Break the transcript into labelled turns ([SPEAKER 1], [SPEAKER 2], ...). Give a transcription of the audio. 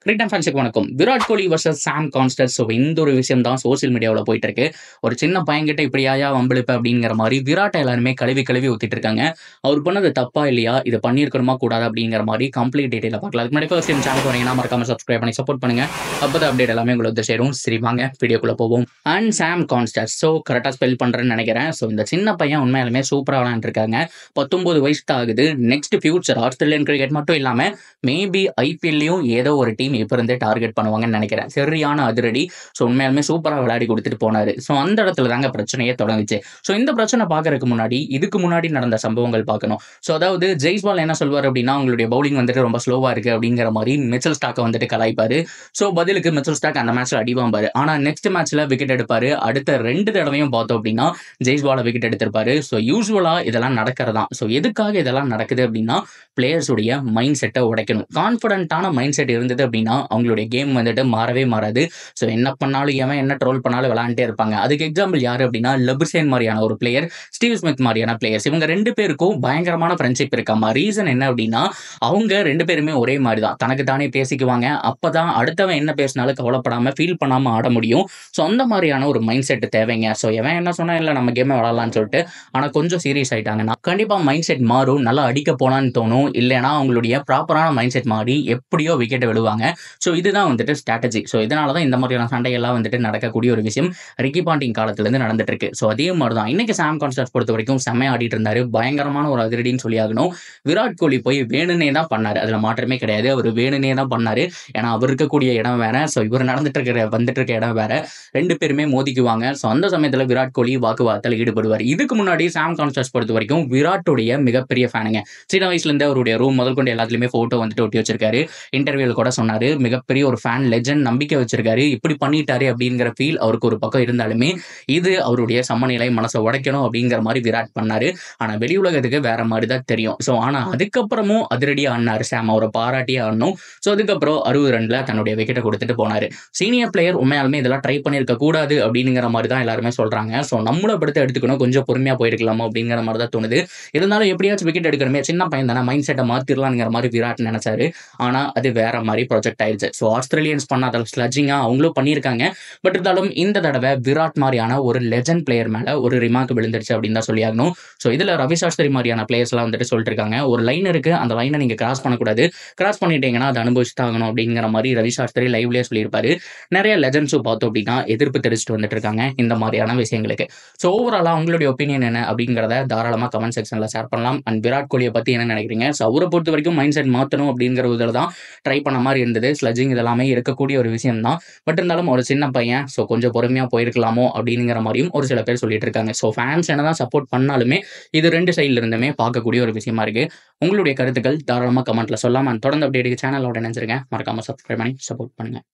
[SPEAKER 1] Cricket ஃபேன்ஸுக்கு வணக்கம். Virat Kohli versus சாம் கான்ஸ்டர். So இந்த ஒரு விஷயம் தான் சோசியல் மீடியாவில் போயிட்டு இருக்கு. ஒரு சின்ன பையன்கிட்ட இப்படியா வம்பிழுப்ப அப்படிங்கிற மாதிரி விராட்டை எல்லாருமே கழுவி கழுவி ஊத்திட்டு இருக்காங்க. அவர் பண்ணது தப்பா இல்லையா, இதை பண்ணியிருக்கணுமா கூடாது அப்படிங்கிற மாதிரி கம்ப்ளீட் டீட்டெயில பார்க்கலாம். அதுக்கு முன்னாடி ஃபர்ஸ்ட் சேனல் வரீங்கன்னா மறக்காம சப்ஸ்கிரைப் பண்ணி சப்போர்ட் பண்ணுங்க. அப்போதான் அப்டேட் எல்லாமே உங்களுக்கு சேரும். சரி வாங்க வீடியோக்குள்ள போவோம். அண்ட் சாம் கான்ஸ்டர், ஸோ கரெக்டாக ஸ்பெல் பண்றேன்னு நினைக்கிறேன். ஸோ இந்த சின்ன பையன் உண்மையாலுமே சூப்பராக விளையாண்டுருக்காங்க. 19 வயசு தான் ஆகுது. நெக்ஸ்ட் ஃபியூச்சர் ஆஸ்திரேலியன் கிரிக்கெட் மட்டும் இல்லாமல் மேபி ஐபிஎல்லையும் ஏதோ ஒரு டீம் இப்போ இருந்தே டார்கெட் பண்ணுவாங்கன்னு நினைக்கிறேன். சரியான அதிரடி. ஸோ உண்மையாலுமே சூப்பராக விளையாடி கொடுத்துட்டு போனாரு. ஸோ அந்த இடத்துல தாங்க பிரச்சனையே தொடங்குச்சு. ஸோ இந்த பிரச்சனை பார்க்கறதுக்கு முன்னாடி இதுக்கு முன்னாடி நடந்த சம்பவங்கள் பார்க்கணும். ஸோ அதாவது ஜெய்ஸ்வால் என்ன சொல்வார் அப்படின்னா, உங்களுடைய பவுலிங் வந்துட்டு ரொம்ப ஸ்லோவா இருக்கு அப்படிங்கிற மாதிரி மிச்சல் ஸ்டாக்கை வந்துட்டு கலாய்ப்பாரு. ஸோ பதிலுக்கு மிச்சல் ஸ்டாக் அந்த மேட்ச்ல அடிவாம்பாரு. ஆனால் நெக்ஸ்ட் மேட்ச்ல விக்கெட் எடுப்பாரு. அடுத்த 2 தடவையும் பார்த்தோம் அப்படின்னா ஜெய்ஸ்வாலை விக்கெட் எடுத்திருப்பாரு. ஸோ யூஸ்வலா இதெல்லாம் நடக்கிறதா. ஸோ எதுக்காக இதெல்லாம் நடக்குது அப்படின்னா, பிளேயர்ஸுடைய மைண்ட் செட்டை உடைக்கணும். கான்ஃபிடென்ட்டான மைண்ட் செட் இருந்தது அப்படின்னா அவங்களுடைய கேம் வந்துட்டு மாறவே மாறாது. ஸோ என்ன பண்ணாலும் எவன் என்ன ட்ரோல் பண்ணாலும் விளையாண்டே இருப்பாங்க. அதுக்கு எக்ஸாம்பிள் யாரு அப்படின்னா, லெபுசேன் மாதிரியான ஒரு பிளேயர், ஸ்டீவ் ஸ்மித் மாதிரியான பிளேயர்ஸ். இவங்க 2 பேருக்கும் பயங்கரமான ஃப்ரெண்ட்ஷிப் இருக்காமா. ரீசன் என்ன அப்படின்னா, அவங்க 2 பேருமே ஒரே மாதிரி தான், தனக்கு தானே பேசிக்குவாங்க. அப்பதான் அடுத்தவன் என்ன பேசினாலும் கவலைப்படாம ஃபீல் பண்ணாம ஆட முடியும். ஸோ அந்த மாதிரியான ஒரு மைண்ட் செட் தேவைங்க. ஸோ எவன் என்ன சொன்னா இல்லை நம்ம கேமை விளாட்லான்னு சொல்லிட்டு, ஆனால் கொஞ்சம் சீரியஸ் ஆயிட்டாங்கன்னா கண்டிப்பாக மைண்ட் செட் மாறும். நல்லா அடிக்க போனான்னு தோணும். இல்லைன்னா அவங்களுடைய ப்ராப்பரான மைண்ட் செட் மாறி எப்படியோ விக்கெட்டை விடுவாங்க. ஸோ இதுதான் வந்துட்டு ஸ்ட்ராட்டஜி. ஸோ இதனால தான் இந்த மாதிரியான சண்டையெல்லாம் வந்துட்டு நடக்கக்கூடிய ஒரு விஷயம் ரிக்கி பாண்டிங் காலத்திலேருந்து நடந்துட்டு இருக்கு. ஸோ அதே மாதிரி தான் இன்னைக்கு சாம் கான்ஸ்டர் பொறுத்த வரைக்கும் செம்மையா ஆடிட்டு இருந்தாரு. பயங்கரமான ஒரு அதிரடின்னு சொல்லி ஆகணும். விராட் கோலி போய் வேணுனே தான் பண்ணாரு. அதில் மாற்றமே கிடையாது. அவர் வேணுனே தான் பண்ணாரு. ஏன்னா அவர் இருக்கக்கூடிய இடம் வேற, ஸோ இவர் வந்துட்டு இருக்க இடம் வேற. 2 பேருமே மோதிக்குவாங்க. ஸோ அந்த சமயத்தில் விராட் கோலி வாக்குவாதத்தில் ஈடுபடுவார். இதுக்கு முன்னாடி சாம் கான்ஸ்டர் பொறுத்த வரைக்கும் விராட்டுடைய மிகப்பெரிய ஃபேனுங்க. சின்ன வயசுல இருந்தே அவருடைய ரூம் முதல் கொண்டு எல்லாத்துலயுமே போட்டோ வந்துட்டு ஒட்டி வச்சிருக்காரு. இன்டர்வியூல கூட சொன்னாரு, மிகப்பெரிய ஒரு ஃபேன், லெஜெண்ட், நம்பிக்கை வச்சிருக்காரு. இப்படி பண்ணிட்டாரு அப்படிங்கிற ஃபீல் அவருக்கு ஒரு பக்கம் இருந்தாலுமே இது அவருடைய சமநிலை, மனசை உடைக்கணும் அப்படிங்கிற மாதிரி விராட் பண்ணாரு. ஆனா வெளி உலகத்துக்கு வேற மாதிரி தான் தெரியும். ஸோ ஆனா அதுக்கப்புறமும் அதிரடியா ஆடினாரு சாம். அவரை பாராட்டியே ஆடணும். ஸோ அதுக்கப்புறம் 60 ரன்ல தன்னுடைய விக்கெட்டை கொடுத்துட்டு போனாரு. சீனியர் பிளேயர் உண்மையாலுமே இதெல்லாம் ட்ரை பண்ணியிருக்க கூடாது அப்படிங்கிற மாதிரி தான் எல்லாருமே சொல்றாங்க. ஸோ நம்மளை படுத்த எடுத்துக்கணும், கொஞ்சம் பொறுமையா போயிருக்கலாமோ அப்படிங்கிற மாதிரி தான் தோணுது. இருந்தாலும் எப்படியாச்சும் விக்கெட் எடுக்கணுமே, சின்ன பையன் தானே, மைண்ட் செட்டை மாத்திரலாங்கிற மாதிரி விராட் நினைச்சாரு. ஆனா அது வேற மாதிரி ப்ராஜெக்ட் ஆயிடுச்சு. ஸோ ஆஸ்திரேலியன்ஸ் பண்ணாத ஸ்லட்ஜிங்கா அவங்களும் பண்ணியிருக்காங்க. பட் இருந்தாலும் இந்த தடவை விராட் மாதிரியான ஒரு லெஜெண்ட் பிளேயர் மேல ஒரு ரிமார்க் விழுந்துருச்சு அப்படின்னு தான் சொல்லி ஆகணும். ஸோ இதுல ரவி சாஸ்திரி மாதிரியான பிளேயர்ஸ் எல்லாம் வந்துட்டு சொல்லிட்டு இருக்காங்க, ஒரு லைன் இருக்கு, அந்த லைனை நீங்க கிராஸ் பண்ணக்கூடாது, கிராஸ் பண்ணிட்டீங்கன்னா அதை அனுபவிச்சுட்டாகணும் அப்படிங்கிற மாதிரி ரவி சாஸ்திரி லைவ்லேயே சொல்லியிருப்பாரு. நிறைய லெஜெண்ட்ஸும் பார்த்தோம் அப்படின்னா எதிர்ப்பு தெரிவிச்சுட்டு வந்துட்டு இருக்காங்க இந்த மாதிரியான விஷயங்களுக்கு. ஸோ ஓவராலா உங்களுடைய ஒப்பீனியன் என்ன அப்படிங்கிறத தாராளமாக கமெண்ட் செக்ஷன்ல ஷேர் பண்ணலாம். அண்ட் விராட் கோலியை பத்தி என்ன நினைக்கிறீங்க? ஸோ அவரை பொறுத்த வரைக்கும் மைண்ட் செட் மாற்றணும் அப்படிங்கிற இதில் தான் ட்ரை பண்ண மாதிரி இருந்தது. ஸ்லட்ஜிங் இதெல்லாமே இருக்கக்கூடிய ஒரு விஷயம் தான். பட் இருந்தாலும் ஒரு சின்ன பையன், ஸோ கொஞ்சம் பொறுமையாக போயிருக்கலாமோ அப்படிங்கிற மாதிரியும் ஒரு சில பேர் சொல்லிட்டு இருக்காங்க. ஸோ ஃபேன்ஸ் என்னதான் சப்போர்ட் பண்ணாலுமே இது 2 சைட்ல இருந்துமே பார்க்கக்கூடிய ஒரு விஷயமா இருக்கு. உங்களுடைய கருத்துக்கள் தாராளமாக கமெண்ட்ல சொல்லலாம். அண்ட் தொடர்ந்து அப்டேட்டுக்கு சேனலோட நினைச்சிருங்க. மறக்காம சப்ஸ்கிரைப் பண்ணி சப்போர்ட் பண்ணுங்க.